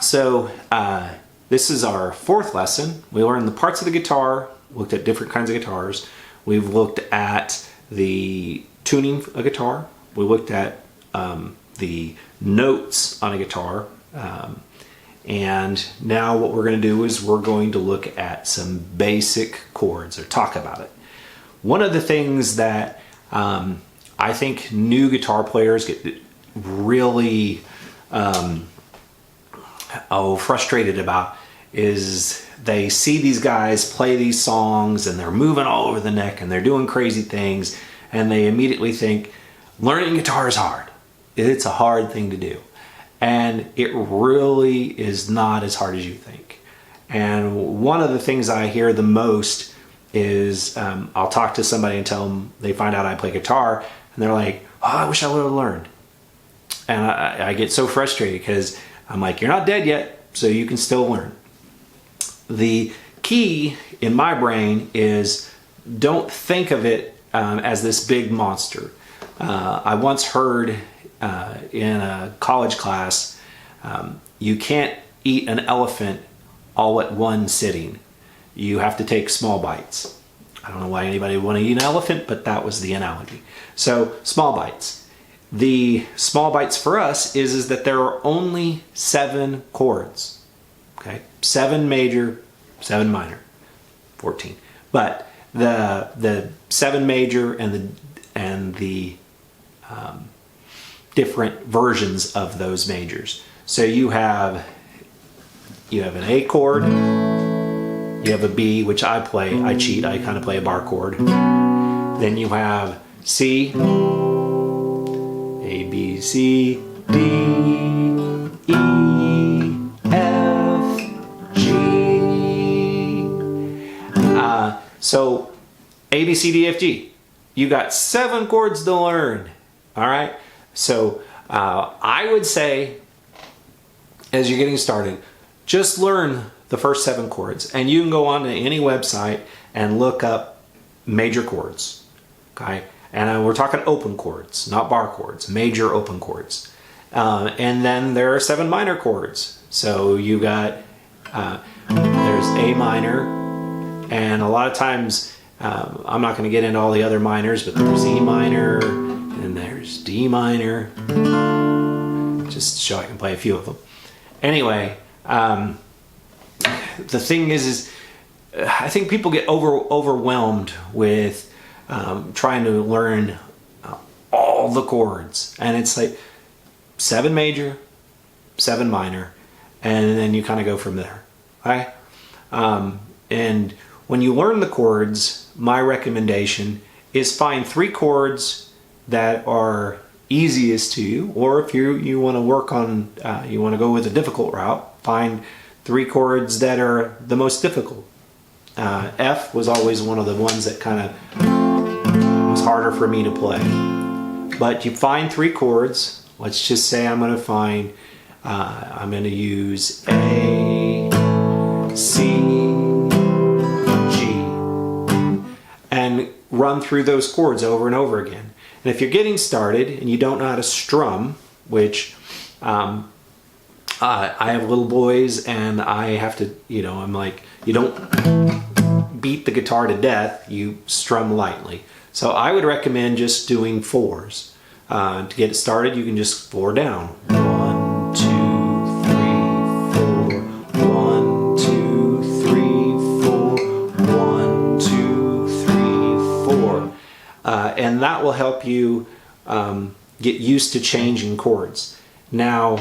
So this is our fourth lesson. We learned the parts of the guitar, looked at different kinds of guitars. We've looked at the tuning a guitar. We looked at the notes on a guitar. And now what we're going to do is we're going to look at some basic chords, or talk about it. One of the things that I think new guitar players get really frustrated about is they see these guys play these songs and they're moving all over the neck and they're doing crazy things, and they immediately think learning guitar is hard. It's a hard thing to do. And it really is not as hard as you think. And one of the things I hear the most is I'll talk to somebody and tell them, they find out I play guitar, and they're like, oh, I wish I would have learned. And I get so frustrated because I'm like, you're not dead yet, so you can still learn. The key in my brain is don't think of it as this big monster. I once heard in a college class, you can't eat an elephant all at one sitting. You have to take small bites. I don't know why anybody would want to eat an elephant, but that was the analogy. So small bites. The small bites for us is that there are only 7 chords. Okay, 7 major, 7 minor, 14. But the 7 major and the different versions of those majors. So you have an A chord, you have a B, which I play, I cheat, I kind of play a bar chord. Then you have C, A, B, C, D, E, F, G. So A, B, C, D, F, G. You got 7 chords to learn. All right. So I would say, as you're getting started, just learn the first 7 chords, and you can go on to any website and look up major chords. Okay, and we're talking open chords, not bar chords, major open chords. And then there are 7 minor chords. So you got there's A minor, and a lot of times I'm not going to get into all the other minors, but there's E minor and there's D minor. Just so I can play a few of them. Anyway, the thing is I think people get overwhelmed with trying to learn all the chords, and it's like 7 major, 7 minor, and then you kind of go from there. Okay? And when you learn the chords, my recommendation is find 3 chords that are easiest to you, or if you want to work on, you want to go with a difficult route, find 3 chords that are the most difficult. F was always one of the ones that kind of was harder for me to play. But you find 3 chords. Let's just say I'm going to use A, C, G, and run through those chords over and over again. And if you're getting started and you don't know how to strum, which I have little boys and I have to, I'm like, you don't beat the guitar to death, you strum lightly. So I would recommend just doing 4s. To get it started, you can just 4 down. 1, 2, 3, 4. 1, 2, 3, 4. 1, 2, 3, 4. And that will help you get used to changing chords. Now,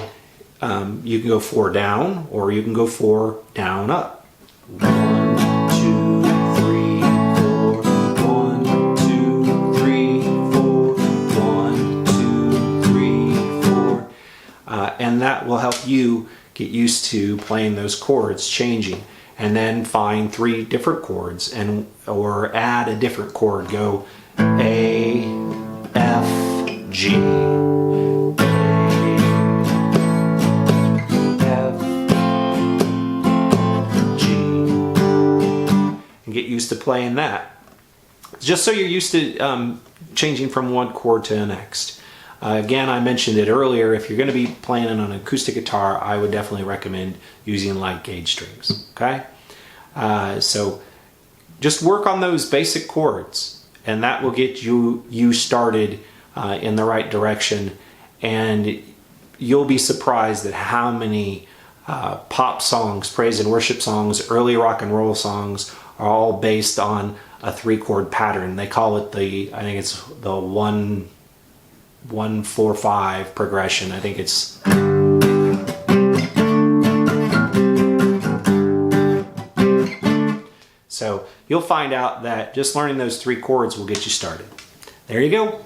you can go 4 down, or you can go 4 down up. 1, 2, 3, 4. 1, 2, 3, 4. 1, 2, 3, 4. And that will help you get used to playing those chords, changing, and then find 3 different chords, or add a different chord. Go A, F, G. Get used to playing that, just so you're used to changing from one chord to the next. Again, I mentioned it earlier, if you're going to be playing on an acoustic guitar, I would definitely recommend using light gauge strings, okay? So just work on those basic chords, and that will get you started in the right direction, and you'll be surprised at how many pop songs, praise and worship songs, early rock and roll songs are all based on a 3-chord pattern. They call it I think it's the 1-4-5 progression. I think it's so you'll find out that just learning those 3 chords will get you started. There you go.